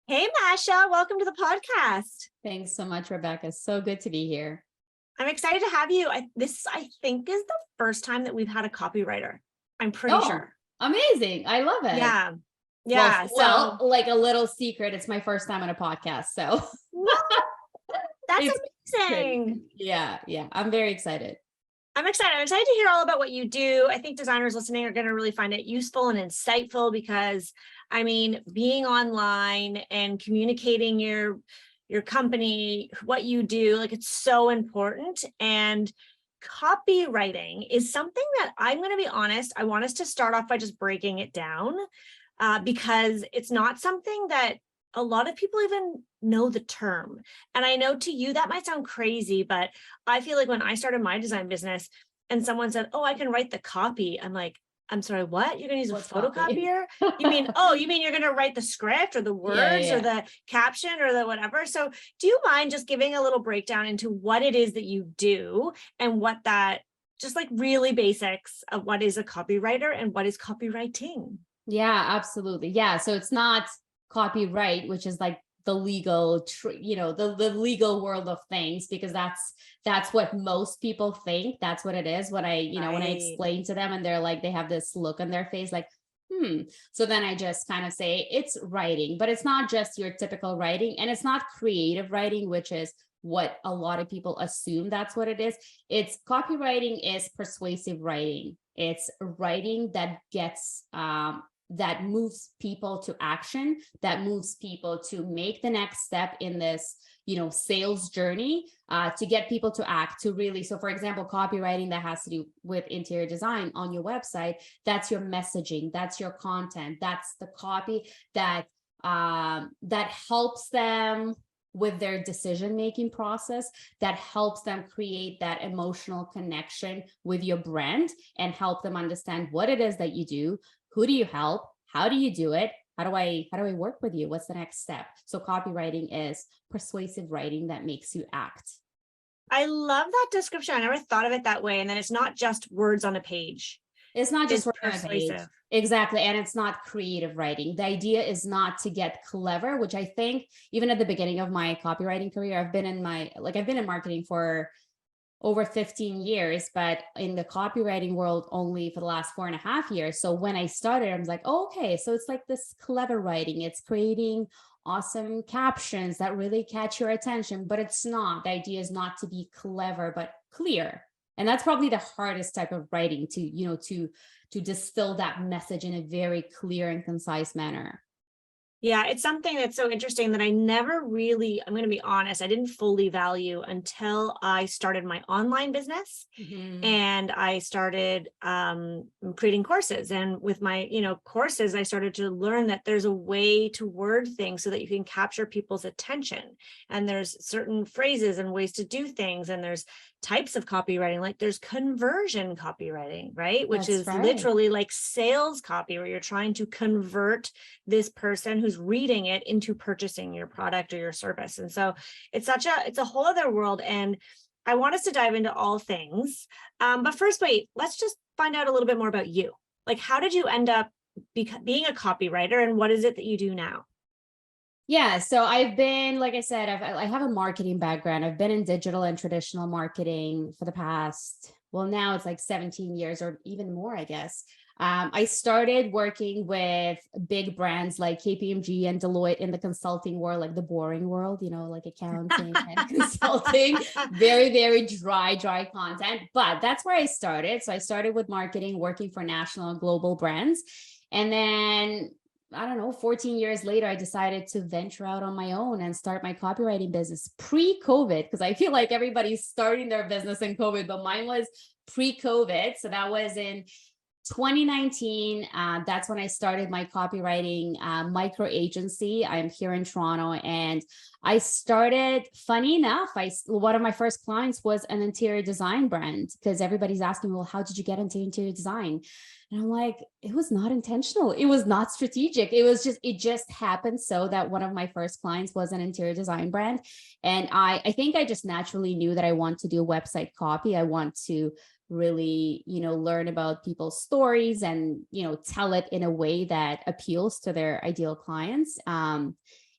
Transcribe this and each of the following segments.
Hey, Masha, welcome to the podcast. Thanks so much, Rebecca. So good to be here. I'm excited to have you. I think, is the first time that we've had a copywriter. I'm pretty Oh, sure. amazing. I love it. Yeah. Well, Yeah. well, So, like a little secret, it's my first time on a podcast. So what? That's it's great. amazing. Yeah. I'm very excited. I'm excited. I'm excited to hear all about what you do. I think designers listening are going to really find it useful and insightful because, being online and communicating your company, what you do, like it's so important. And copywriting is something that I'm going to be honest, I want us to start off by just breaking it down because it's not something that a lot of people even know the term. And I know to you that might sound crazy, but I feel like when I started my design business and someone said, "Oh, I can write the copy," I'm like, "I'm sorry, what? You're going to use a What copy? photocopier? You mean you're going to write the script or the words or Yeah. the caption or the whatever?" So do you mind just giving a little breakdown into what it is that you do and what that, just like really basics of what is a copywriter and what is copywriting? Yeah, absolutely. Yeah. So it's not copyright, which is like the legal, the legal world of things, because that's what most people think. That's what it is. When I Right. explain to them and they're like, they have this look on their face, like, So then I just kind of say it's writing, but it's not just your typical writing, and it's not creative writing, which is what a lot of people assume that's what it is. It's copywriting is persuasive writing. It's writing that gets that moves people to action, that moves people to make the next step in this, sales journey, to get people to act, to really. So for example, copywriting that has to do with interior design on your website, that's your messaging, that's your content, that's the copy that helps them with their decision making process, that helps them create that emotional connection with your brand and help them understand what it is that you do. Who do you help? How do you do it? How do I work with you? What's the next step? So copywriting is persuasive writing that makes you act. I love that description. I never thought of it that way. And then it's not just words on a page. It's not just It's word on a page. persuasive. Exactly. And it's not creative writing. The idea is not to get clever, which I think even at the beginning of my copywriting career, I've been in marketing for over 15 years, but in the copywriting world only for the last 4.5 years. So when I started, I was like, oh, okay, so it's like this clever writing. It's creating awesome captions that really catch your attention, but it's not. The idea is not to be clever, but clear. And that's probably the hardest type of writing to distill that message in a very clear and concise manner. Yeah, it's something that's so interesting that I never really, I'm going to be honest, I didn't fully value until I started my online business Mhm. and I started creating courses. And with my, courses, I started to learn that there's a way to word things so that you can capture people's attention. And there's certain phrases and ways to do things. And there's types of copywriting, like there's conversion copywriting, right? Which That's is right. literally like sales copy, where you're trying to convert this person who's reading it into purchasing your product or your service. And so it's a whole other world. And I want us to dive into all things. But first, wait, let's just find out a little bit more about you. Like, how did you end up being a copywriter, and what is it that you do now? Yeah, so I've been, like I said, I have a marketing background. I've been in digital and traditional marketing for the past, well, now it's like 17 years or even more, I guess. I started working with big brands like KPMG and Deloitte in the consulting world, like the boring world, like accounting and consulting, very, very dry content. But that's where I started. So I started with marketing, working for national and global brands. And then I don't know, 14 years later, I decided to venture out on my own and start my copywriting business pre-COVID, because I feel like everybody's starting their business in COVID, but mine was pre-COVID. So that was in 2019. That's when I started my copywriting micro agency. I'm here in Toronto, and I started, funny enough, one of my first clients was an interior design brand, because everybody's asking, well, how did you get into interior design? And I'm like, it was not intentional. It was not strategic. It just happened so that one of my first clients was an interior design brand. And I think I just naturally knew that I want to do website copy. I want to really, learn about people's stories and, tell it in a way that appeals to their ideal clients.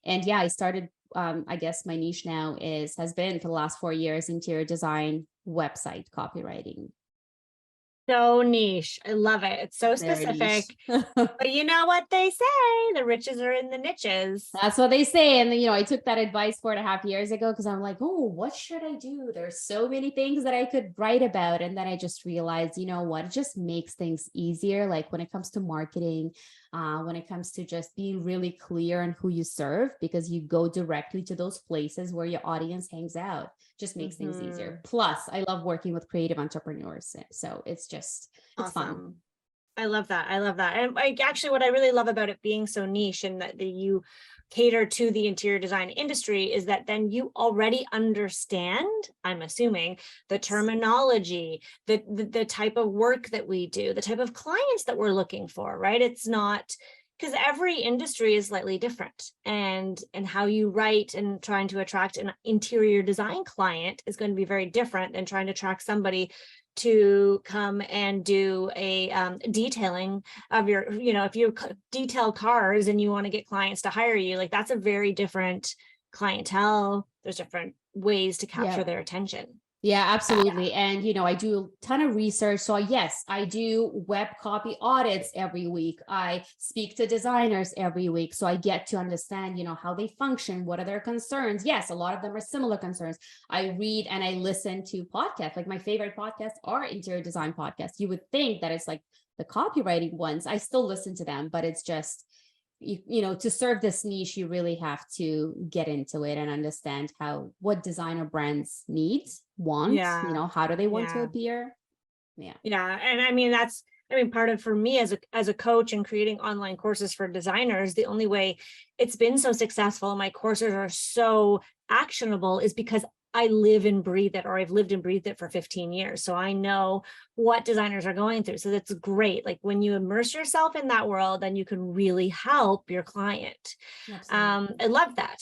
And yeah, I started, I guess my niche now has been for the last 4 years, interior design, website copywriting. So niche. I love it. It's so Very specific. niche. But you know what they say, the riches are in the niches. That's what they say. And then, I took that advice 4.5 years ago because I'm like, oh, what should I do? There's so many things that I could write about. And then I just realized, you know what, it just makes things easier. Like when it comes to marketing, when it comes to just being really clear on who you serve, because you go directly to those places where your audience hangs out, just makes things easier. Plus, I love working with creative entrepreneurs. So it's fun. Awesome. I love that. I love that. And actually, what I really love about it being so niche and that you cater to the interior design industry is that then you already understand, I'm assuming, the terminology, the type of work that we do, the type of clients that we're looking for, right? It's not, because every industry is slightly different, and how you write and trying to attract an interior design client is going to be very different than trying to attract somebody to come and do a detailing of your, if you detail cars and you want to get clients to hire you, like that's a very different clientele. There's different ways to capture their attention. Yeah, absolutely. And, I do a ton of research. So yes, I do web copy audits every week. I speak to designers every week. So I get to understand, how they function. What are their concerns? Yes, a lot of them are similar concerns. I read and I listen to podcasts. Like my favorite podcasts are interior design podcasts. You would think that it's like the copywriting ones. I still listen to them, but it's just, to serve this niche, you really have to get into it and understand what designer brands want, how do they want to appear? Yeah. And I mean, part of, for me as a coach and creating online courses for designers, the only way it's been so successful, my courses are so actionable, is because I live and breathe it, or I've lived and breathed it for 15 years. So I know what designers are going through. So that's great. Like when you immerse yourself in that world, then you can really help your client. I love that.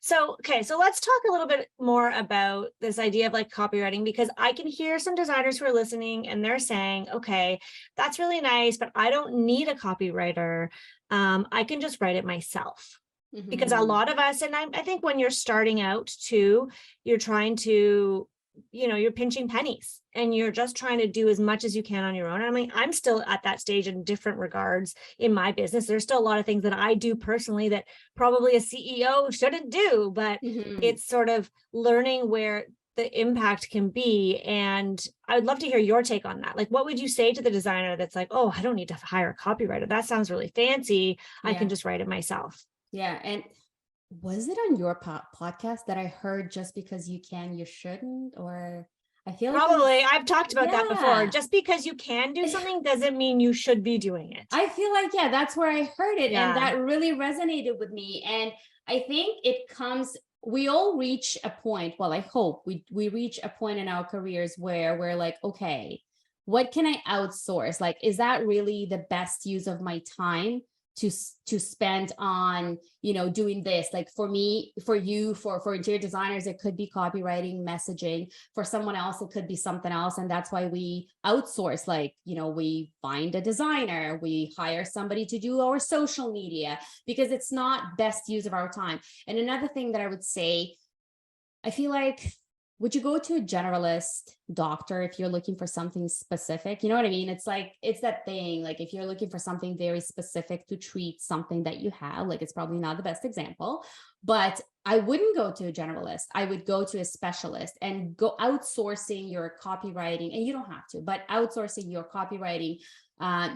So, okay. So let's talk a little bit more about this idea of like copywriting, because I can hear some designers who are listening and they're saying, okay, that's really nice, but I don't need a copywriter. I can just write it myself. Because a lot of us, and I think when you're starting out too, you're trying to, you're pinching pennies and you're just trying to do as much as you can on your own. I mean, I'm still at that stage in different regards in my business. There's still a lot of things that I do personally that probably a CEO shouldn't do, but it's sort of learning where the impact can be. And I would love to hear your take on that. Like, what would you say to the designer that's like, oh, I don't need to hire a copywriter. That sounds really fancy. I can just write it myself. Yeah. And was it on your podcast that I heard just because you can, you shouldn't? Or I feel like probably I've talked about that before. Just because you can do something doesn't mean you should be doing it. I feel like, that's where I heard it. And that really resonated with me. And I think we all reach a point. Well, I hope we reach a point in our careers where we're like, okay, what can I outsource? Like, is that really the best use of my time to spend on, doing this? Like for me, for you, for interior designers, it could be copywriting, messaging. For someone else, it could be something else. And that's why we outsource. Like, we find a designer, we hire somebody to do our social media, because it's not best use of our time. And another thing that I would say, I feel like, would you go to a generalist doctor if you're looking for something specific? You know what I mean? It's like, it's that thing, like if you're looking for something very specific to treat something that you have, like it's probably not the best example, but I wouldn't go to a generalist. I would go to a specialist and go outsourcing your copywriting. And you don't have to, but outsourcing your copywriting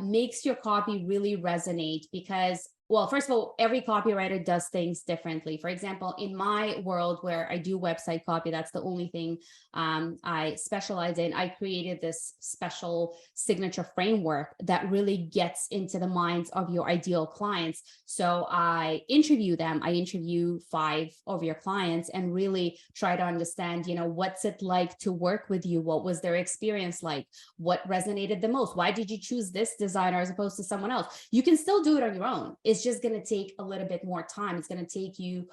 makes your copy really resonate, because well, first of all, every copywriter does things differently. For example, in my world where I do website copy, that's the only thing I specialize in. I created this special signature framework that really gets into the minds of your ideal clients. So I interview them. I interview 5 of your clients and really try to understand, what's it like to work with you? What was their experience like? What resonated the most? Why did you choose this designer as opposed to someone else? You can still do it on your own. It's just going to take a little bit more time. It's going to take you,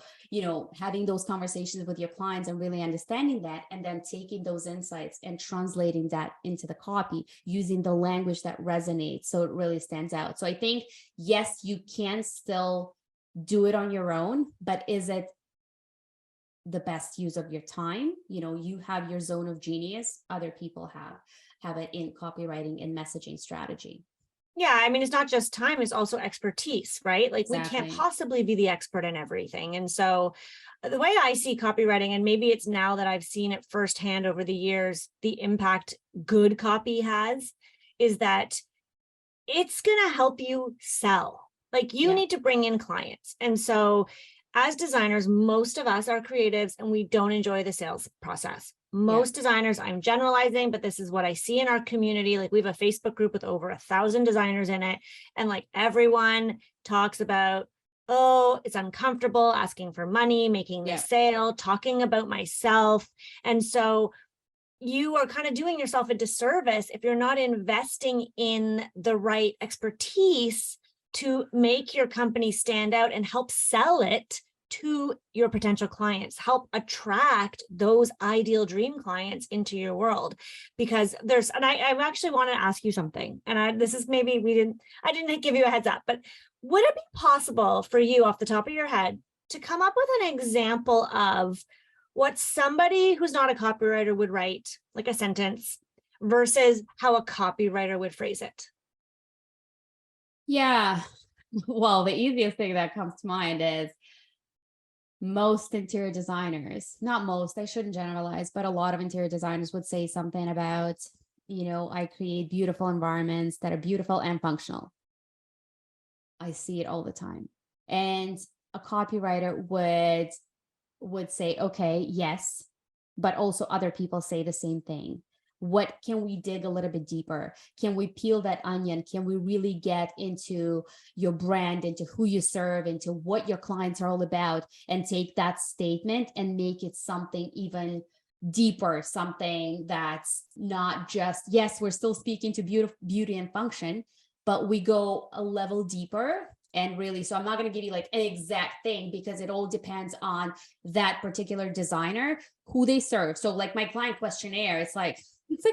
having those conversations with your clients and really understanding that, and then taking those insights and translating that into the copy, using the language that resonates so it really stands out. So I think, yes, you can still do it on your own, but is it the best use of your time? You have your zone of genius, other people have it in copywriting and messaging strategy. Yeah, I mean, it's not just time, it's also expertise, right? Like we can't Exactly. possibly be the expert in everything. And so the way I see copywriting, and maybe it's now that I've seen it firsthand over the years, the impact good copy has, is that it's going to help you sell. Like you Yeah. need to bring in clients. And so as designers, most of us are creatives and we don't enjoy the sales process. Most designers, I'm generalizing, but this is what I see in our community. Like we have a Facebook group with over 1,000 designers in it. And like everyone talks about, oh, it's uncomfortable asking for money, making the sale, talking about myself. And so you are kind of doing yourself a disservice if you're not investing in the right expertise to make your company stand out and help sell it to your potential clients, help attract those ideal dream clients into your world. Because I actually want to ask you something, and this is maybe I didn't give you a heads up, but would it be possible for you off the top of your head to come up with an example of what somebody who's not a copywriter would write, like a sentence, versus how a copywriter would phrase it? Yeah. Well, the easiest thing that comes to mind is most interior designers, not most, I shouldn't generalize, but a lot of interior designers would say something about, I create beautiful environments that are beautiful and functional. I see it all the time. And a copywriter would say, okay, yes, but also other people say the same thing. What can we dig a little bit deeper? Can we peel that onion? Can we really get into your brand, into who you serve, into what your clients are all about, and take that statement and make it something even deeper, something that's not just, yes, we're still speaking to beauty and function, but we go a level deeper. And really, so I'm not going to give you like an exact thing because it all depends on that particular designer, who they serve. So like my client questionnaire, it's like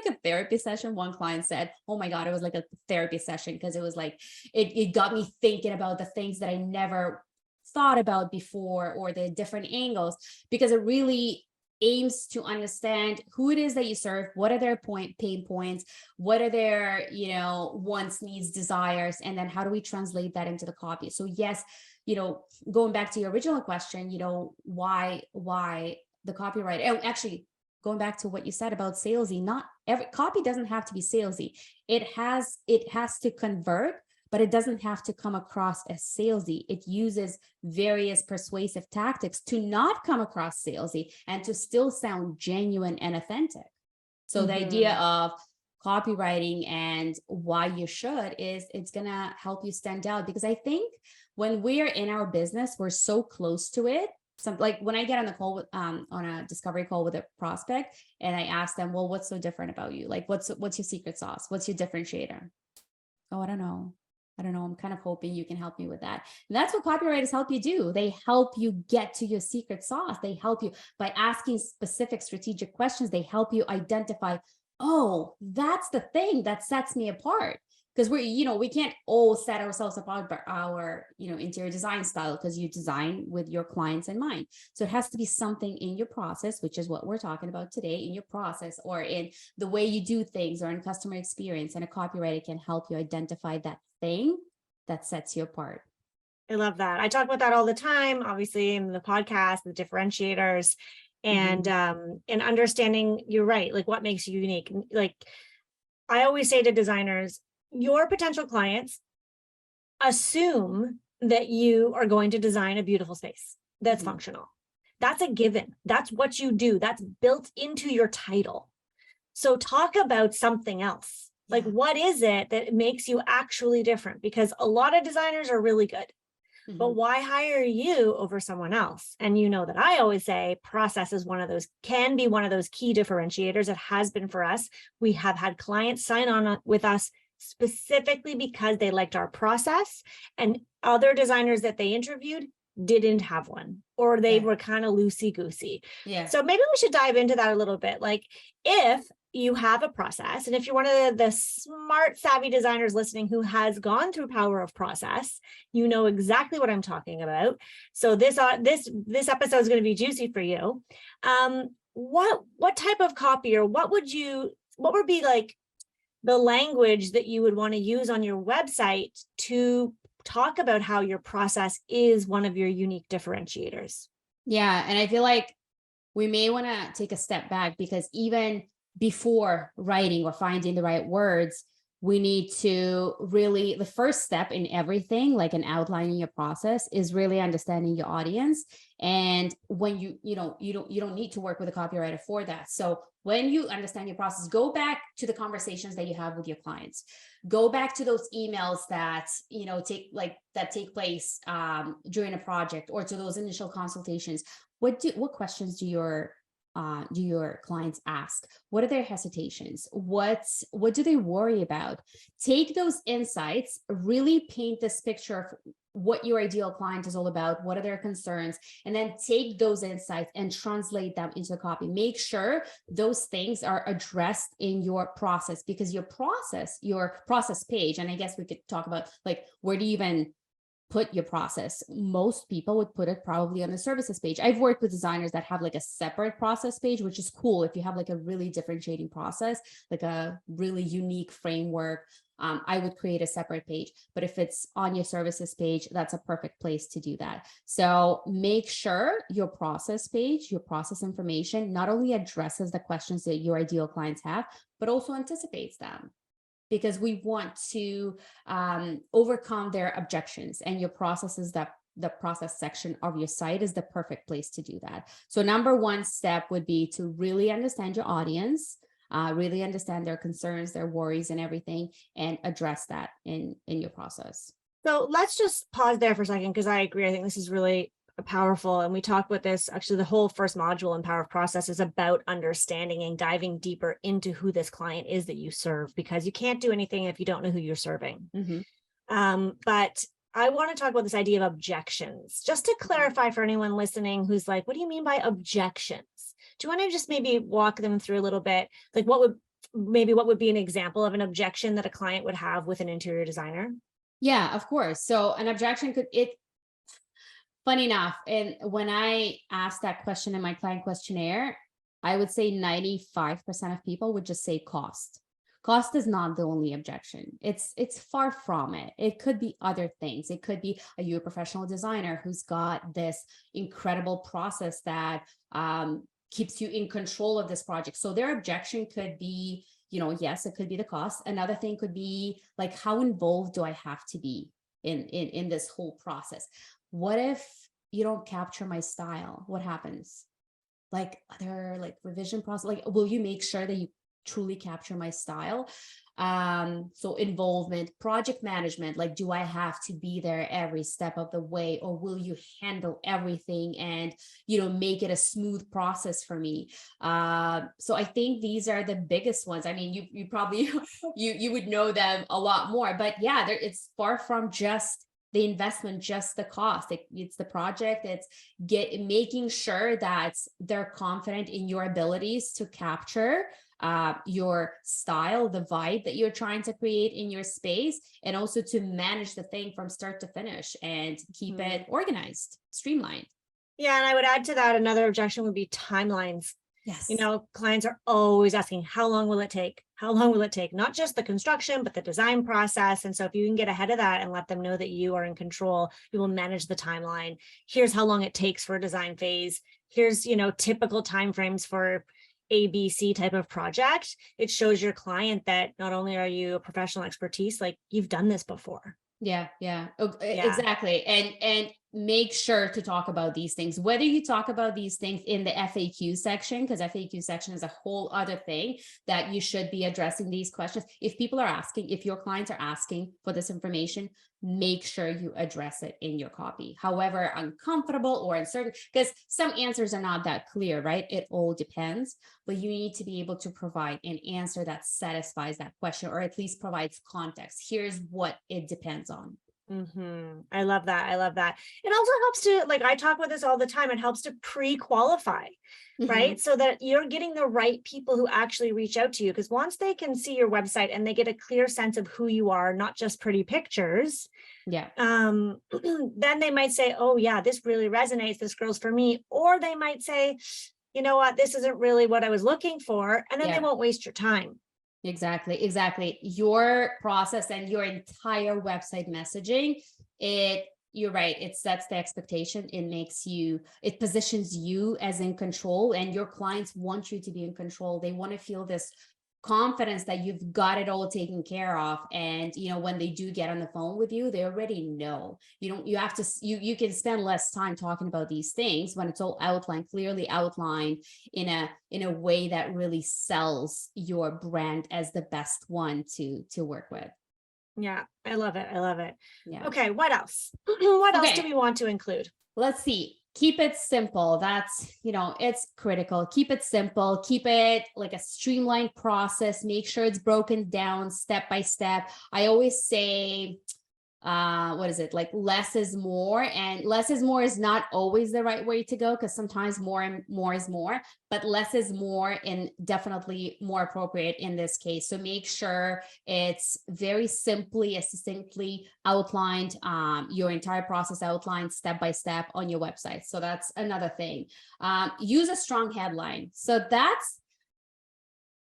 a therapy session. One client said, oh my God, it was like a therapy session because it was like, it got me thinking about the things that I never thought about before, or the different angles, because it really aims to understand who it is that you serve, what are their pain points, what are their, wants, needs, desires, and then how do we translate that into the copy? So yes, going back to your original question, why the copyright, and actually going back to what you said about salesy, not every copy doesn't have to be salesy. It has to convert, but it doesn't have to come across as salesy. It uses various persuasive tactics to not come across salesy and to still sound genuine and authentic. So the idea of copywriting and why you should is it's going to help you stand out, because I think when we're in our business, we're so close to it. Like when I get on the call with, on a discovery call with a prospect, and I ask them, well, what's so different about you? Like, what's your secret sauce? What's your differentiator? Oh, I don't know. I'm kind of hoping you can help me with that. And that's what copywriters help you do. They help you get to your secret sauce. They help you by asking specific strategic questions. They help you identify, oh, that's the thing that sets me apart. Because we can't all set ourselves apart by our, interior design style, because you design with your clients in mind. So it has to be something in your process, which is what we're talking about today, in your process or in the way you do things or in customer experience. And a copywriter can help you identify that thing that sets you apart. I love that. I talk about that all the time, obviously in the podcast, the differentiators, and and understanding, you're right, like what makes you unique. Like I always say to designers, your potential clients assume that you are going to design a beautiful space that's functional. That's a given. That's what you do. That's built into your title. So talk about something else. Like, what is it that makes you actually different? Because a lot of designers are really good, but why hire you over someone else? And you know that I always say process is can be one of those key differentiators. It has been for us. We have had clients sign on with us specifically because they liked our process, and other designers that they interviewed didn't have one, or they were kind of loosey-goosey. So maybe we should dive into that a little bit. Like, if you have a process. And if you're one of the smart, savvy designers listening who has gone through power of process, you know exactly what I'm talking about. So this episode is going to be juicy for you. What type of copy, or what would be like the language that you would want to use on your website to talk about how your process is one of your unique differentiators? Yeah. And I feel like we may want to take a step back, because even before writing or finding the right words, we need to really, the first step in everything, like in outlining your process, is really understanding your audience. And when you don't need to work with a copywriter for that. So when you understand your process, go back to the conversations that you have with your clients. Go back to those emails that take place during a project, or to those initial consultations. What questions do your clients ask? What are their hesitations? What do they worry about? Take those insights, really paint this picture of what your ideal client is all about, what are their concerns, and then take those insights and translate them into copy. Make sure those things are addressed in your process, because your process page, and I guess we could talk about like, where do you even put your process? Most people would put it probably on the services page. I've worked with designers that have like a separate process page, which is cool if you have like a really differentiating process, like a really unique framework. I would create a separate page, but if it's on your services page, that's a perfect place to do that. So make sure your process page, your process information, not only addresses the questions that your ideal clients have, but also anticipates them, because we want to overcome their objections, and your process is that the process section of your site is the perfect place to do that. So number one step would be to really understand your audience, really understand their concerns, their worries and everything, and address that in your process. So let's just pause there for a second, because I agree. I think this is really powerful. And we talked about this, actually, the whole first module in Power of Process is about understanding and diving deeper into who this client is that you serve, because you can't do anything if you don't know who you're serving. But I want to talk about this idea of objections, just to clarify for anyone listening who's like, what do you mean by objections? Do you want to just maybe walk them through a little bit? Like, what would be an example of an objection that a client would have with an interior designer? Yeah, of course. So an objection funny enough, and when I asked that question in my client questionnaire, I would say 95% of people would just say cost. Cost is not the only objection. It's far from it. It could be other things. It could be, are you a professional designer who's got this incredible process that keeps you in control of this project? So their objection could be, yes, it could be the cost. Another thing could be like, how involved do I have to be in this whole process? What if you don't capture my style? What happens? Like other like revision process, like, will you make sure that you truly capture my style? So involvement, project management, like, do I have to be there every step of the way, or will you handle everything and, make it a smooth process for me? So I think these are the biggest ones. I mean, you probably, you would know them a lot more, but yeah, it's far from just the investment, just the cost. It's the project. It's making sure that they're confident in your abilities to capture your style, the vibe that you're trying to create in your space, and also to manage the thing from start to finish and keep it organized, streamlined. Yeah, and I would add to that, another objection would be timelines. Yes. Clients are always asking, how long will it take? How long will it take? Not just the construction, but the design process. And so if you can get ahead of that and let them know that you are in control, you will manage the timeline. Here's how long it takes for a design phase. Here's, typical timeframes for ABC type of project. It shows your client that not only are you a professional expertise, like you've done this before. Yeah. Exactly. And make sure to talk about these things, whether you talk about these things in the FAQ section, because FAQ section is a whole other thing that you should be addressing these questions. If people are asking, if your clients are asking for this information, make sure you address it in your copy. However uncomfortable or uncertain, because some answers are not that clear, right? It all depends, but you need to be able to provide an answer that satisfies that question, or at least provides context. Here's what it depends on. I love that. I love that. It also helps to, like, I talk about this all the time. It helps to pre-qualify, Mhm. right? So that you're getting the right people who actually reach out to you. Because once they can see your website and they get a clear sense of who you are, not just pretty pictures, Yeah. then they might say, oh yeah, this really resonates. This girl's for me. Or they might say, you know what, this isn't really what I was looking for. And then they Yeah. won't waste your time. Exactly, exactly. Your process and your entire website messaging, you're right, it sets the expectation. It positions you as in control, and your clients want you to be in control. They want to feel this confidence that you've got it all taken care of. And when they do get on the phone with you, they already know. You have to, you can spend less time talking about these things when it's all outlined, clearly outlined in a way that really sells your brand as the best one to work with. Yeah, I love it. I love it. Yeah. Okay, what else? What else do Okay, we want to include? let's see. Keep it simple. That's, it's critical. Keep it simple. Keep it like a streamlined process. Make sure it's broken down step by step. I always say, what is it, like less is more, and less is more is not always the right way to go, because sometimes more and more is more, but less is more, and definitely more appropriate in this case. So make sure it's very simply and succinctly outlined, your entire process outlined step by step on your website. So that's another thing. Use a strong headline. So that's,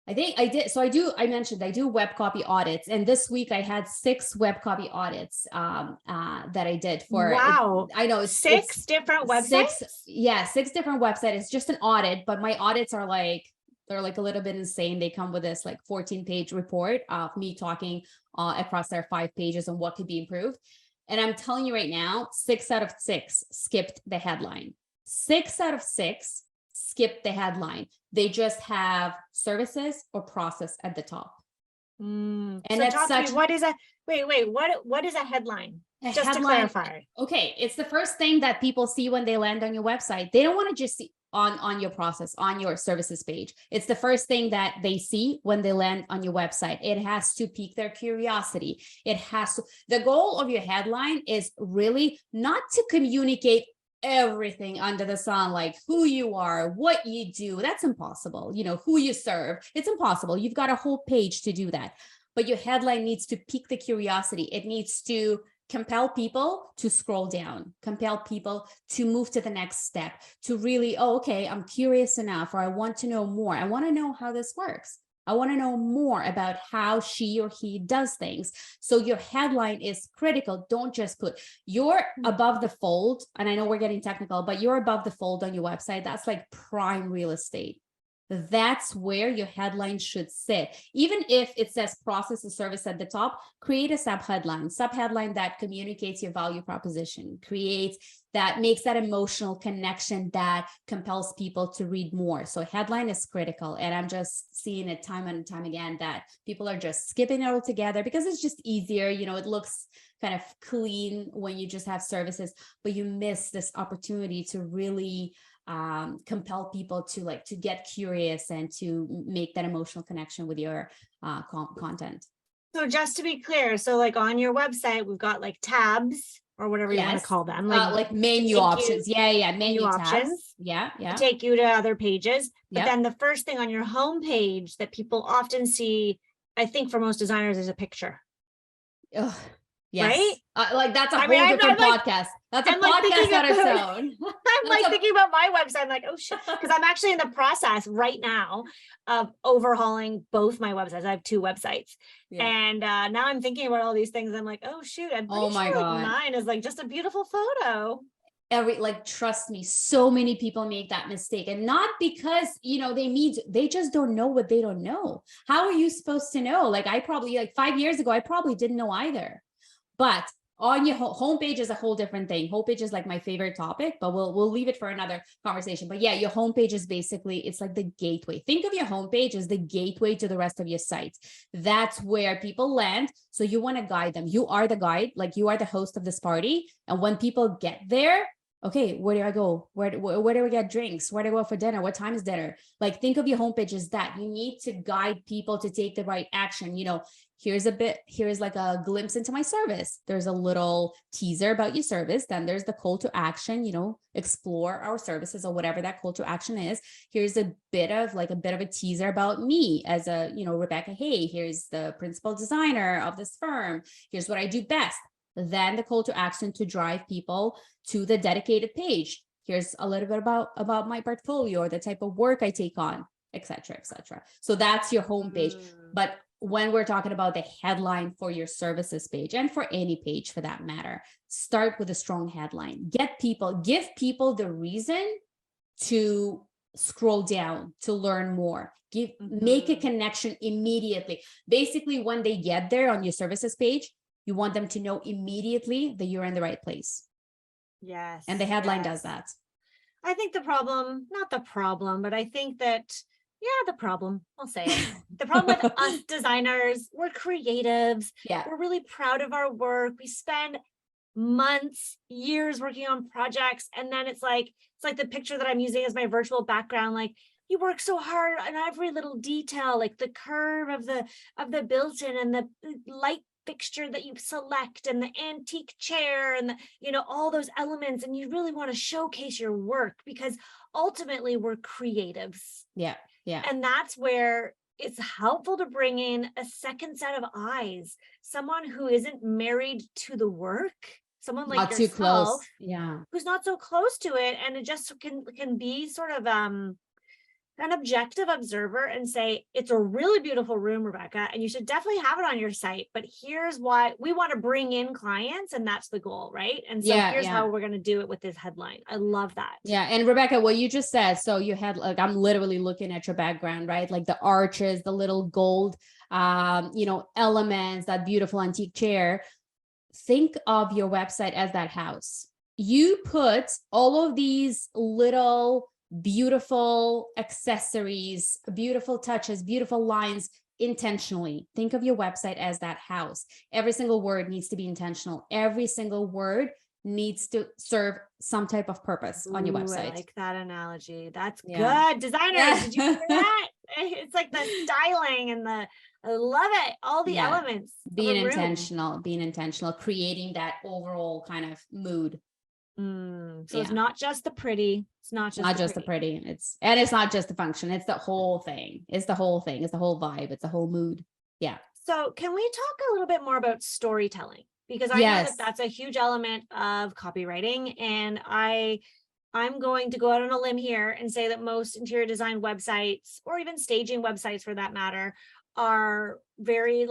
I think I did. So I mentioned I do web copy audits, and this week I had 6 web copy audits that I did for it. Wow. I know Six different six, websites? yeah, 6 different websites. It's just an audit, but my audits are like, they're like a little bit insane. They come with this like 14-page report of me talking across their 5 pages on what could be improved. And I'm telling you right now, 6 out of 6 skipped the headline. 6 out of 6 skip the headline. They just have services or process at the top. And So that's talk to me. such What is a what is a headline? a Just to headline. clarify. Okay, it's the first thing that people see when they land on your website. They don't want to just see on your process, on your services page. It's the first thing that they see when they land on your website. It has to pique their curiosity. It has to, the goal of your headline is really not to communicate everything under the sun, like who you are, what you do. That's impossible. Who you serve. It's impossible. You've got a whole page to do that. But your headline needs to pique the curiosity. It needs to compel people to scroll down, compel people to move to the next step, to really, oh, okay, I'm curious enough, or I want to know more. I want to know how this works. I want to know more about how she or he does things. So your headline is critical. Don't just put you're above the fold. And I know we're getting technical, but you're above the fold on your website. That's like prime real estate. That's where your headline should sit. Even if it says process or service at the top, create a subheadline that communicates your value proposition, makes that emotional connection that compels people to read more. So headline is critical. And I'm just seeing it time and time again that people are just skipping it all together because it's just easier. It looks kind of clean when you just have services, but you miss this opportunity to really compel people to get curious and to make that emotional connection with your content. So just to be clear, so like on your website, we've got like tabs or whatever you want to Yes. call them, Like menu options. Yeah. menu Menu tabs. options Yeah. to take you to other pages. But Yep. then the first thing on your homepage that people often see, I think for most designers, is a picture. Ugh, yes. Right? Like that's a I whole mean, different I'm like- podcast. That's a I'm like podcast thinking on its about- own. I'm like thinking about my website. I'm like, oh shit, because I'm actually in the process right now of overhauling both my websites. I have 2 websites, Yeah. and now I'm thinking about all these things. I'm like, oh shoot, I'm pretty Oh my sure like God. mine is like just a beautiful photo. Trust me, so many people make that mistake, and not because they just don't know what they don't know. How are you supposed to know? Like I probably, like 5 years ago, I probably didn't know either. But on your homepage is a whole different thing. Homepage is like my favorite topic, but we'll leave it for another conversation. But yeah, your homepage is basically, it's like the gateway. Think of your homepage as the gateway to the rest of your site. That's where people land. So you want to guide them. You are the guide, like you are the host of this party. And when people get there, Okay, where do I go? Where do I get drinks? Where do I go for dinner? What time is dinner? Like, think of your homepage as that. You need to guide people to take the right action. Here's like a glimpse into my service. There's a little teaser about your service. Then there's the call to action, explore our services or whatever that call to action is. Here's a bit of a teaser about me as Rebecca. Hey, here's the principal designer of this firm. Here's what I do best. Then the call to action to drive people to the dedicated page. Here's a little bit about my portfolio or the type of work I take on, et cetera, et cetera. So that's your homepage. But when we're talking about the headline for your services page, and for any page for that matter, start with a strong headline. Give people the reason to scroll down, to learn more. Make a connection immediately. Basically, when they get there on your services page, you want them to know immediately that you're in the right place. Yes. And the headline does that. I think the problem, but I think that, the problem, I'll say it. The problem with us designers, we're creatives. Yeah. We're really proud of our work. We spend months, years working on projects. And then it's like the picture that I'm using as my virtual background. Like, you work so hard on every little detail, like the curve of the built-in and the light fixture that you select and the antique chair and all those elements, and you really want to showcase your work because ultimately we're creatives. Yeah. And that's where it's helpful to bring in a second set of eyes, someone who isn't married to the work, someone like not yourself, too close. Yeah, who's not so close to it, and it just can be sort of an objective observer and say, it's a really beautiful room, Rebecca, and you should definitely have it on your site, but here's why we want to bring in clients, and that's the goal, right? And so here's how we're going to do it with this headline. I love that. Yeah. And Rebecca, what you just said, so you had, like, I'm literally looking at your background, right? Like the arches, the little gold, elements, that beautiful antique chair. Think of your website as that house. You put all of these little beautiful accessories, beautiful touches, beautiful lines intentionally. Think of your website as that house. Every single word needs to be intentional. Every single word needs to serve some type of purpose on your website. I like that analogy. That's good. Designers, did you hear that? It's like the styling and I love it. All the elements. Being intentional, creating that overall kind of mood. So it's not just the pretty. It's not just the pretty. It's not just the function. It's the whole thing. It's the whole thing. It's the whole vibe. It's the whole mood. Yeah. So can we talk a little bit more about storytelling? Because I know that that's a huge element of copywriting, and I'm going to go out on a limb here and say that most interior design websites, or even staging websites for that matter, are very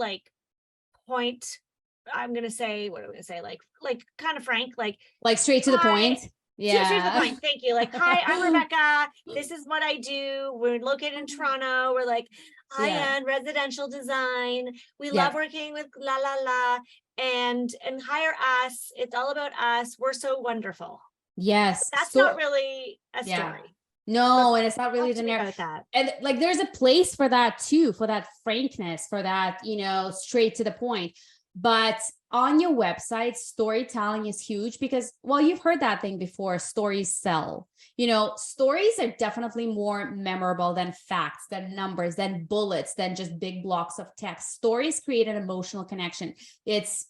point. I'm going to say, what am I going to say? Like kind of frank, like straight to the point. Yeah. Straight to the point. Thank you. Like, hi, I'm Rebecca. This is what I do. We're located in Toronto. We're like high-end residential design. We love working with la la la, and hire us. It's all about us. We're so wonderful. Yes. But that's not really a story. No, and it's not really generic. And there's a place for that too, for that frankness, for that, straight to the point. But on your website, storytelling is huge because, well, you've heard that thing before, stories sell. Stories are definitely more memorable than facts, than numbers, than bullets, than just big blocks of text. Stories create an emotional connection. It's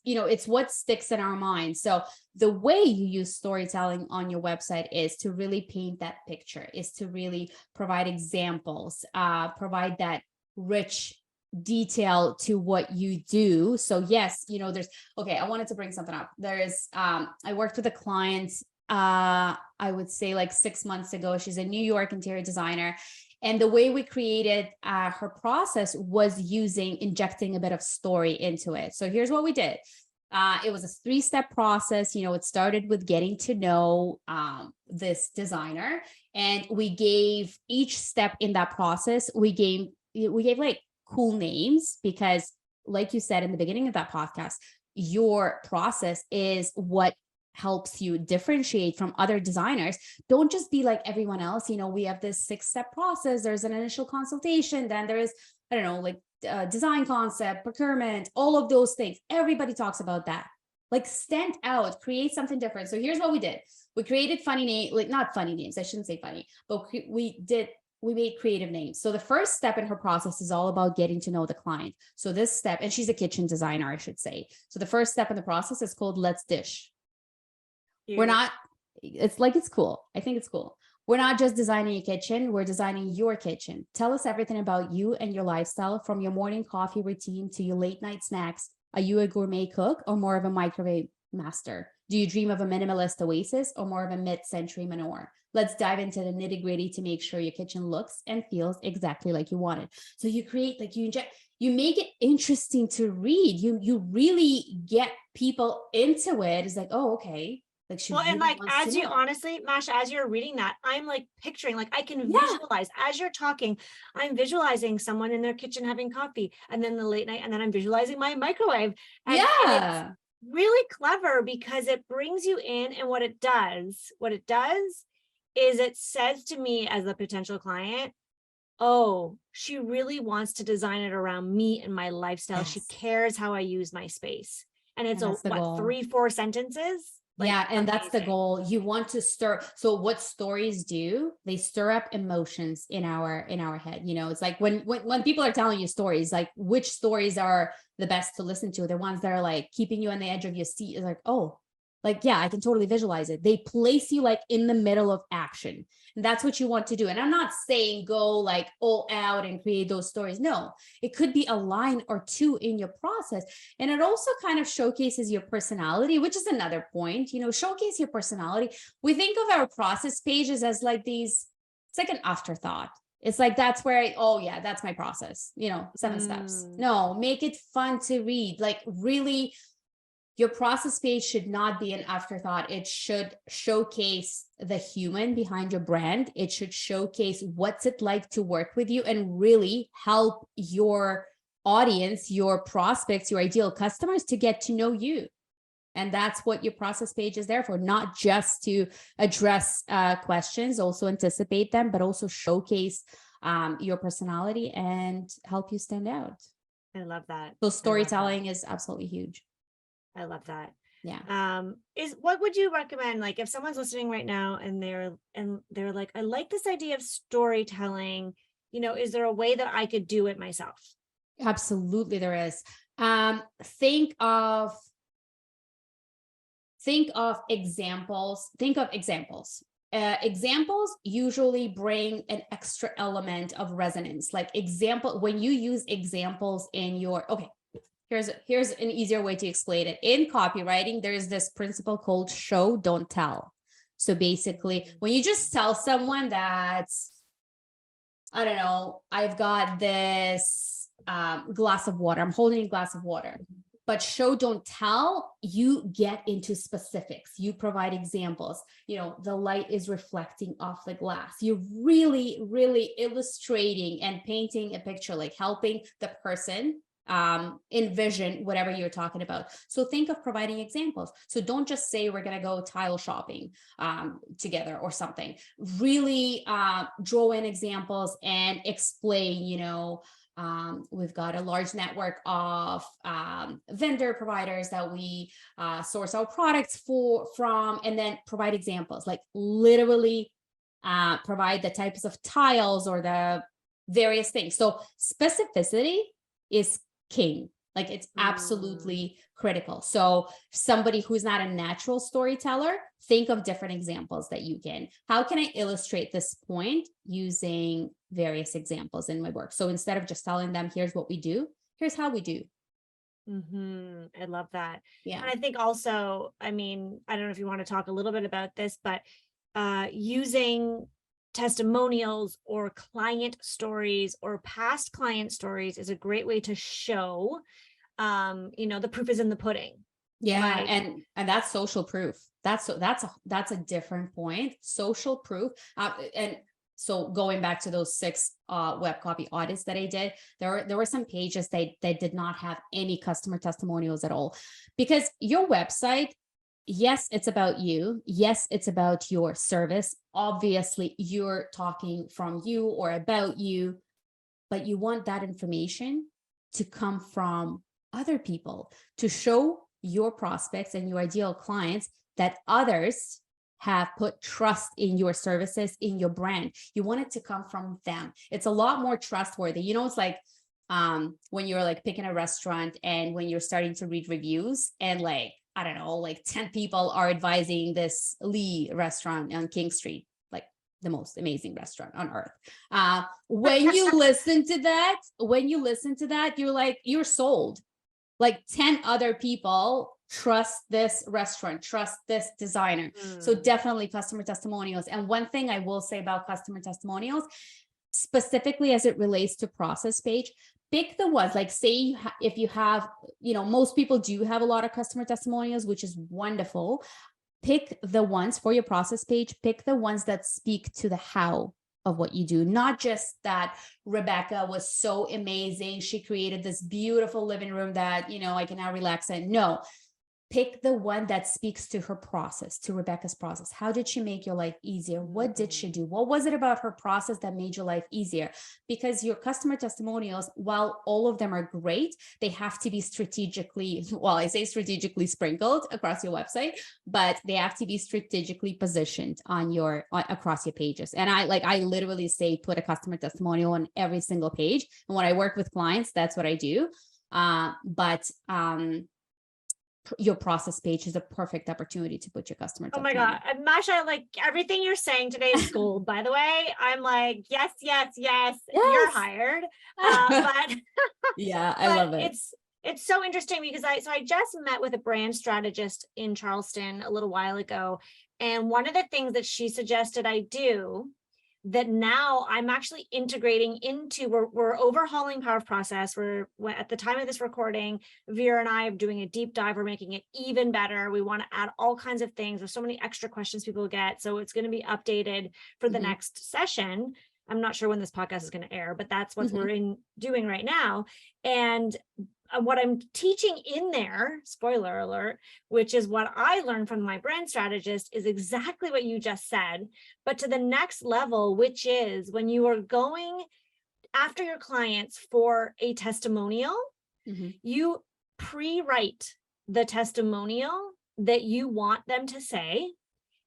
what sticks in our minds. So the way you use storytelling on your website is to really paint that picture, is to really provide examples, provide that rich detail to what you do. So yes, I wanted to bring something up. I worked with a client, I would say 6 months ago. She's a New York interior designer. And the way we created her process was injecting a bit of story into it. So here's what we did. It was a 3-step process. It started with getting to know this designer, and we gave each step in that process, we gave cool names, because like you said in the beginning of that podcast, your process is what helps you differentiate from other designers. Don't just be like everyone else. We have this 6-step process. There's an initial consultation, then there is, design concept, procurement, all of those things. Everybody talks about that. Like stand out, create something different. So here's what we did. We created funny name, like not funny names. I shouldn't say funny, but we made creative names. So the first step in her process is all about getting to know the client. So this step, and she's a kitchen designer, I should say. So the first step in the process is called Let's Dish. We're not, it's cool. I think it's cool. We're not just designing a kitchen, we're designing your kitchen. Tell us everything about you and your lifestyle, from your morning coffee routine to your late night snacks. Are you a gourmet cook or more of a microwave master? Do you dream of a minimalist oasis or more of a mid-century manor? Let's dive into the nitty-gritty to make sure your kitchen looks and feels exactly like you want it. So you create, like, you make it interesting to read. You really get people into it. It's like, oh, okay. Like, she well, and really like, wants as to you know. honestly, Masha, as you're reading that, I'm like picturing, like, I can Yeah. visualize as you're talking, I'm visualizing someone in their kitchen having coffee, and then the late night, and then I'm visualizing my microwave. And it's Yeah. really clever because it brings you in, and what it does is it says to me as a potential client, oh, she really wants to design it around me and my lifestyle. She Yes. cares how I use my space. And it's And a that's the what, goal. 3-4 sentences? Like, Yeah, and that's the amazing. goal. You want to stir. So what stories do, they stir up emotions in our head. You know, it's like when people are telling you stories, like which stories are the best to listen to? The ones that are like keeping you on the edge of your seat. Is like, oh, like, yeah, I can totally visualize it. They place you like in the middle of action. And that's what you want to do. And I'm not saying go like all out and create those stories. No, it could be a line or two in your process. And it also kind of showcases your personality, which is another point, you know, showcase your personality. We think of our process pages as like these, it's like an afterthought. It's like, that's where oh yeah, that's my process, you know, 7 steps. No, make it fun to read. Like, really, your process page should not be an afterthought. It should showcase the human behind your brand. It should showcase what's it like to work with you and really help your audience, your prospects, your ideal customers to get to know you. And that's what your process page is there for, not just to address questions, also anticipate them, but also showcase your personality and help you stand out. I love that. So storytelling is absolutely huge. I love that. Yeah. Is what would you recommend, like, if someone's listening right now and they're like, I like this idea of storytelling, you know, is there a way that I could do it myself? Absolutely, there is. Think of examples. Think of examples. Examples usually bring an extra element of resonance. Like, example, when you use examples in your, okay, here's an easier way to explain it. In copywriting, there's this principle called show, don't tell. So basically, when you just tell someone that, I don't know, I've got this glass of water, I'm holding a glass of water, but show, don't tell, you get into specifics. You provide examples. You know, the light is reflecting off the glass. You're really, really illustrating and painting a picture, like helping the person envision whatever you're talking about. So think of providing examples. So don't just say we're going to go tile shopping together or something. Really draw in examples and explain, you know, we've got a large network of vendor providers that we source our products from, and then provide examples, like literally provide the types of tiles or the various things. So specificity is king. Like, it's absolutely critical. So somebody who's not a natural storyteller, think of different examples that you can. How can I illustrate this point using various examples in my work? So instead of just telling them, here's what we do, here's how we do. I love that. Yeah. And I think also, I mean, I don't know if you want to talk a little bit about this, but using testimonials or client stories or past client stories is a great way to show, you know, the proof is in the pudding. Yeah. Like, and that's social proof. That's a different point. Social proof. And so going back to those 6 web copy audits that I did, there were some pages that did not have any customer testimonials at all, because your website, yes, it's about you. Yes, it's about your service. Obviously, you're talking from you or about you, but you want that information to come from other people to show your prospects and your ideal clients that others have put trust in your services, in your brand. You want it to come from them. It's a lot more trustworthy. It's like when you're like picking a restaurant and when you're starting to read reviews and like, I don't know, like 10 people are advising this Lee restaurant on King Street, like the most amazing restaurant on earth. When you listen to that, you're like, you're sold. Like 10 other people trust this restaurant, trust this designer. So definitely customer testimonials. And one thing I will say about customer testimonials, specifically as it relates to process page, pick the ones, like say if you have, most people do have a lot of customer testimonials, which is wonderful. Pick the ones for your process page, pick the ones that speak to the how of what you do, not just that Rebecca was so amazing, she created this beautiful living room that, I can now relax in. No, pick the one that speaks to her process, to Rebecca's process. How did she make your life easier? What did she do? What was it about her process that made your life easier? Because your customer testimonials, while all of them are great, they have to be strategically, well, I say strategically sprinkled across your website, but they have to be strategically positioned across your pages. And I literally say, put a customer testimonial on every single page. And when I work with clients, that's what I do. Your process page is a perfect opportunity to put your customer testimonial. Oh my God. And Masha, like everything you're saying today is gold, by the way. I'm like, yes, you're hired. But yeah, I love it. It's so interesting because I just met with a brand strategist in Charleston a little while ago. And one of the things that she suggested I do that now I'm actually integrating into, we're overhauling Power of Process. We're at the time of this recording, Vera and I are doing a deep dive. We're making it even better. We want to add all kinds of things. There's so many extra questions people get. So it's going to be updated for the next session. I'm not sure when this podcast is going to air, but that's what we're doing right now. And what I'm teaching in there, spoiler alert, which is what I learned from my brand strategist, is exactly what you just said, but to the next level, which is when you are going after your clients for a testimonial, you pre-write the testimonial that you want them to say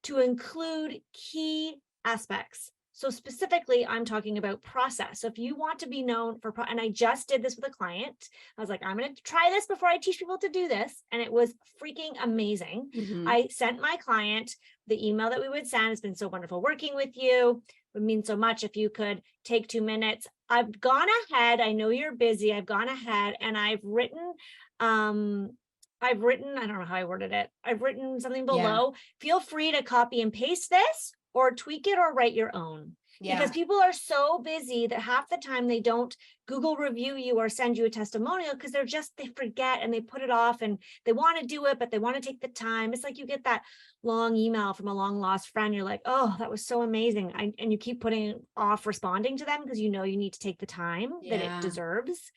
to include key aspects. So specifically, I'm talking about process. So if you want to be known for, and I just did this with a client, I was like, I'm going to try this before I teach people to do this. And it was freaking amazing. I sent my client the email that we would send. It's been so wonderful working with you. It would mean so much if you could take 2 minutes. I've gone ahead. I know you're busy. I've gone ahead and I've written, I don't know how I worded it. I've written something below. Feel free to copy and paste this or tweak it or write your own. Because people are so busy that half the time they don't Google review you or send you a testimonial because they forget and they put it off and they want to do it, but they want to take the time. It's like you get that long email from a long lost friend. You're like, oh, that was so amazing. And you keep putting off responding to them because you need to take the time that it deserves.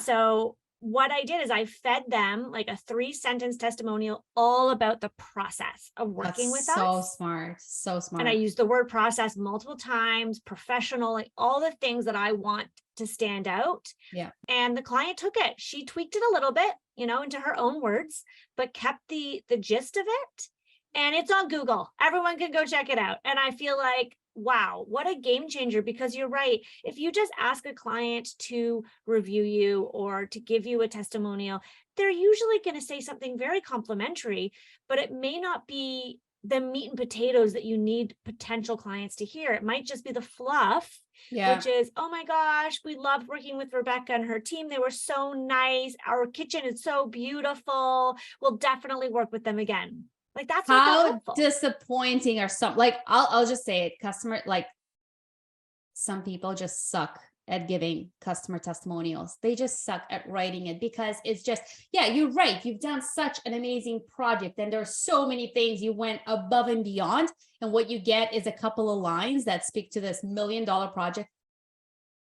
So what I did is I fed them like a 3-sentence testimonial all about the process of working with us. So smart. And I used the word process multiple times, professional, like all the things that I want to stand out. And the client took it. She tweaked it a little bit, into her own words, but kept the gist of it. And it's on Google. Everyone can go check it out. And I feel like, wow, what a game changer, because you're right. If you just ask a client to review you or to give you a testimonial, they're usually going to say something very complimentary, but it may not be the meat and potatoes that you need potential clients to hear. It might just be the fluff, which is, oh my gosh, we loved working with Rebecca and her team. They were so nice. Our kitchen is so beautiful. We'll definitely work with them again. Like that's how disappointing or something. Like I'll just say it, some people just suck at giving customer testimonials. They just suck at writing it because it's just, you're right. You've done such an amazing project and there are so many things you went above and beyond. And what you get is a couple of lines that speak to this $1 million project.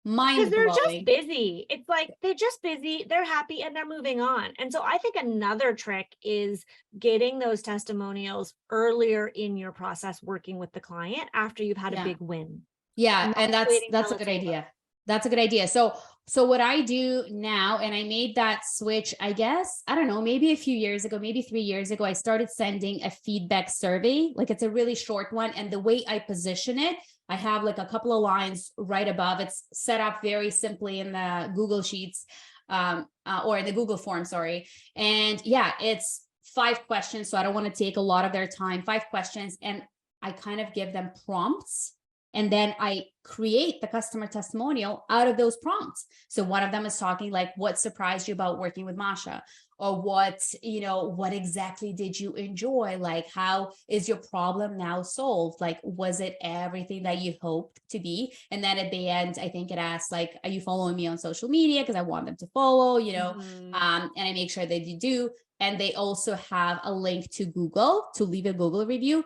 Mind blowing. Because they're just busy. It's like they're just busy, they're happy, and they're moving on. And so I think another trick is getting those testimonials earlier in your process, working with the client after you've had a big win. And that's a good idea. That's a good idea. So what I do now, and I made that switch, I guess, I don't know, maybe a few years ago, maybe 3 years ago, I started sending a feedback survey. Like it's a really short one. And the way I position it, I have like a couple of lines right above. It's set up very simply in the Google Sheets, or in the Google form, sorry. And yeah, it's 5 questions. So I don't want to take a lot of their time, 5 questions. And I kind of give them prompts. And then I create the customer testimonial out of those prompts. So one of them is talking like, what surprised you about working with Masha? Or what exactly did you enjoy? Like, how is your problem now solved? Like, was it everything that you hoped to be? And then at the end, I think it asks like, are you following me on social media? Because I want them to follow, Mhm. and I make sure that you do. And they also have a link to Google to leave a Google review.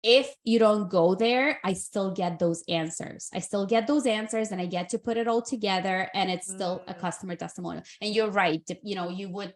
If you don't go there, I still get those answers. And I get to put it all together, and it's still a Mm. customer testimonial. And you're right.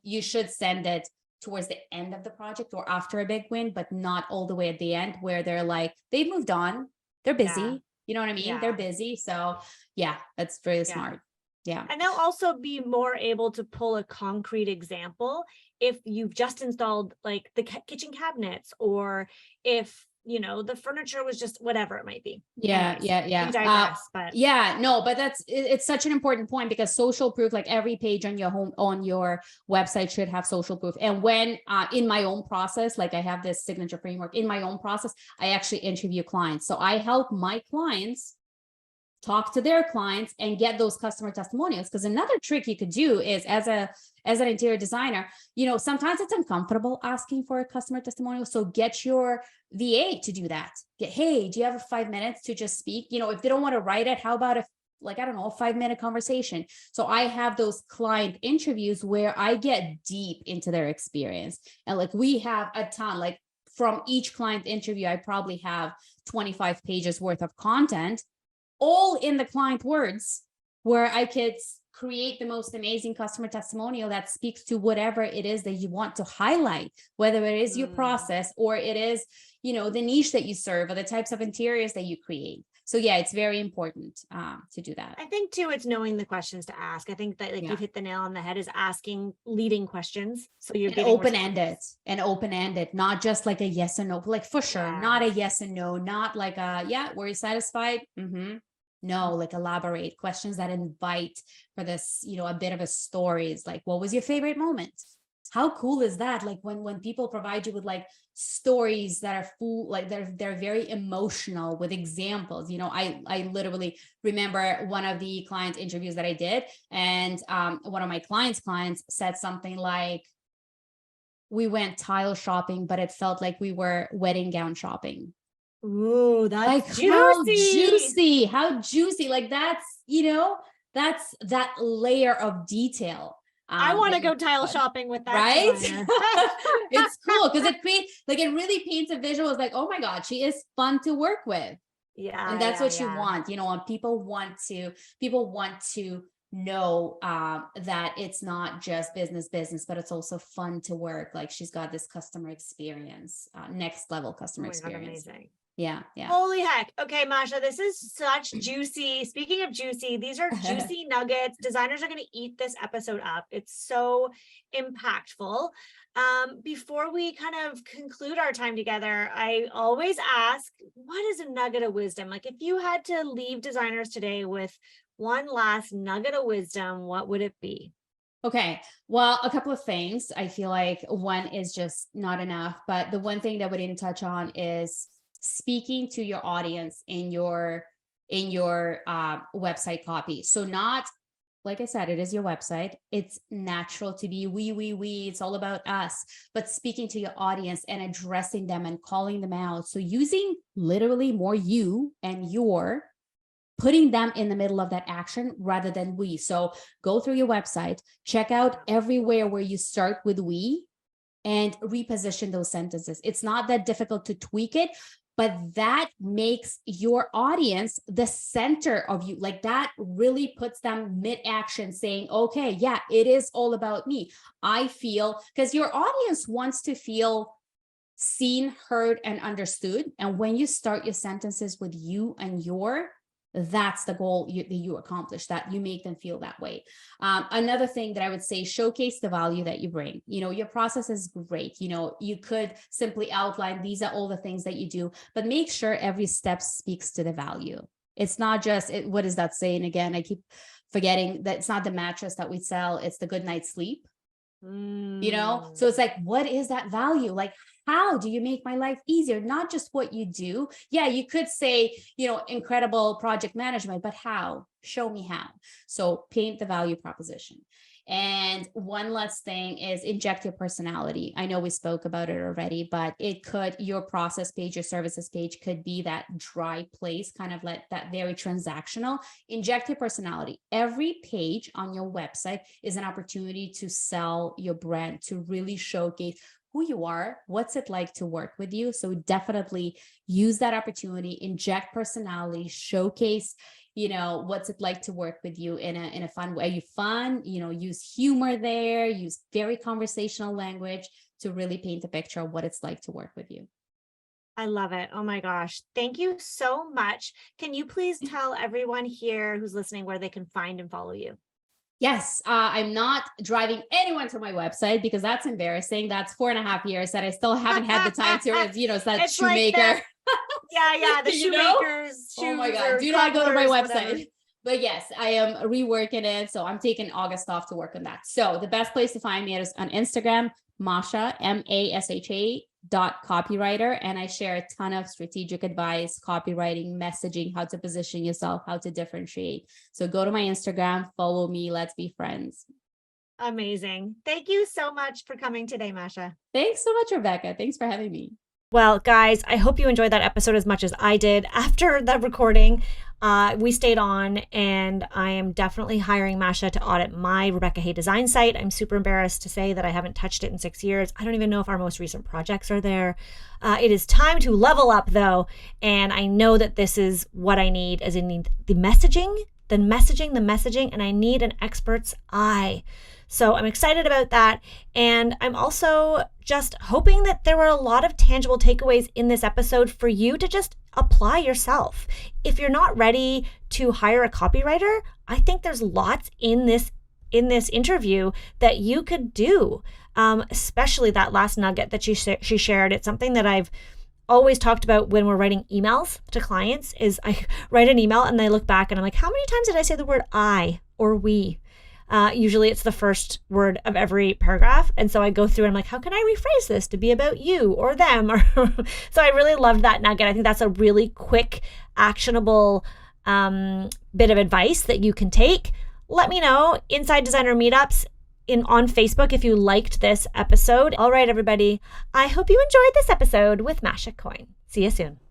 You should send it towards the end of the project or after a big win, but not all the way at the end where they're like, they've moved on. They're Yeah, busy. You know what I mean? They're yeah, busy. So yeah, that's really yeah. smart. Yeah. And they'll also be more able to pull a concrete example if you've just installed like the kitchen cabinets, or if, the furniture was just whatever it might be. Yeah, Anyways, yeah, we yeah. digress, but Yeah, no, but it's such an important point, because social proof, like every page on your website should have social proof. And when in my own process, like I have this signature framework in my own process, I actually interview clients. So I help my clients talk to their clients and get those customer testimonials. Because another trick you could do is, as an interior designer, sometimes it's uncomfortable asking for a customer testimonial. So get your VA to do that. Hey, do you have 5 minutes to just speak? If they don't want to write it, how about I don't know, a 5-minute conversation. So I have those client interviews where I get deep into their experience. And like we have a ton, like from each client interview, I probably have 25 pages worth of content, all in the client words, where I could create the most amazing customer testimonial that speaks to whatever it is that you want to highlight, whether it is your process or it is, the niche that you serve or the types of interiors that you create. So yeah, it's very important to do that. I think too, it's knowing the questions to ask. I think that you've hit the nail on the head, is asking leading questions. So you're getting open-ended, not just like a yes and no, like for sure, not a yes and no, not like were you satisfied? No, like elaborate questions that invite for this, a bit of a story. Is like, what was your favorite moment? How cool is that? Like when people provide you with like stories that are full, like they're very emotional with examples. I literally remember one of the client interviews that I did, and one of my clients said something like, we went tile shopping, but it felt like we were wedding gown shopping. Ooh, that's Like juicy. how juicy, like that's that layer of detail. I want to that you go tile put, shopping with that right? designer. It's cool because it really paints a visual. It's like, oh my God, she is fun to work with. Yeah, And that's what you yeah. want, and people want to know that it's not just business, but it's also fun to work. Like she's got this customer experience, next level customer Oh my God, experience. amazing. Yeah. Holy heck. Okay, Masha, this is such juicy. Speaking of juicy, these are juicy nuggets. Designers are going to eat this episode up. It's so impactful. Before we kind of conclude our time together, I always ask, what is a nugget of wisdom? Like if you had to leave designers today with one last nugget of wisdom, what would it be? Okay. Well, a couple of things. I feel like one is just not enough, but the one thing that we didn't touch on is speaking to your audience in your website copy. So not, like I said, it is your website. It's natural to be we. It's all about us, but speaking to your audience and addressing them and calling them out. So using literally more you and your, putting them in the middle of that action rather than we. So go through your website, check out everywhere where you start with we, and reposition those sentences. It's not that difficult to tweak it, but that makes your audience the center of you. Like that really puts them mid-action saying, okay, yeah, it is all about me. I feel, because your audience wants to feel seen, heard, and understood. And when you start your sentences with you and your, that's the goal that you accomplish, that you make them feel that way. Another thing that I would say, showcase the value that you bring. Your process is great. You could simply outline, these are all the things that you do, but make sure every step speaks to the value. It's not just, what is that saying again? I keep forgetting that it's not the mattress that we sell, it's the good night's sleep. So it's like, what is that value? Like, how do you make my life easier? Not just what you do. Yeah, you could say, incredible project management, but how? Show me how. So paint the value proposition. And one last thing is inject your personality. I know we spoke about it already, but your process page, your services page could be that dry place, kind of like that very transactional. Inject your personality. Every page on your website is an opportunity to sell your brand, to really showcase who you are, what's it like to work with you. So definitely use that opportunity, inject personality, showcase what's it like to work with you in a fun way. Use humor there, use very conversational language to really paint a picture of what it's like to work with you. I love it. Oh my gosh. Thank you so much. Can you please tell everyone here who's listening where they can find and follow you? Yes, I'm not driving anyone to my website because that's embarrassing. That's 4.5 years that I still haven't had the time to, it's that It's shoemaker. Like the shoemaker's shoes. Oh my God, do not go to my website. Whatever. But yes, I am reworking it. So I'm taking August off to work on that. So the best place to find me is on Instagram, Masha, MASHA .copywriter. And I share a ton of strategic advice, copywriting, messaging, how to position yourself, how to differentiate. So go to my Instagram, follow me. Let's be friends. Amazing. Thank you so much for coming today, Masha. Thanks so much, Rebecca. Thanks for having me. Well, guys, I hope you enjoyed that episode as much as I did. After the recording, we stayed on, and I am definitely hiring Masha to audit my Rebecca Hay design site. I'm super embarrassed to say that I haven't touched it in 6 years. I don't even know if our most recent projects are there. It is time to level up, though, and I know that this is what I need, as in need the messaging, and I need an expert's eye. So I'm excited about that. And I'm also just hoping that there were a lot of tangible takeaways in this episode for you to just apply yourself. If you're not ready to hire a copywriter, I think there's lots in this interview that you could do, especially that last nugget that she shared. It's something that I've always talked about when we're writing emails to clients. Is I write an email and I look back and I'm like, how many times did I say the word I or we? Usually it's the first word of every paragraph. And so I go through and I'm like, how can I rephrase this to be about you or them? So I really loved that nugget. I think that's a really quick, actionable bit of advice that you can take. Let me know inside Designer Meetups on Facebook if you liked this episode. All right, everybody. I hope you enjoyed this episode with Masha Koyen. See you soon.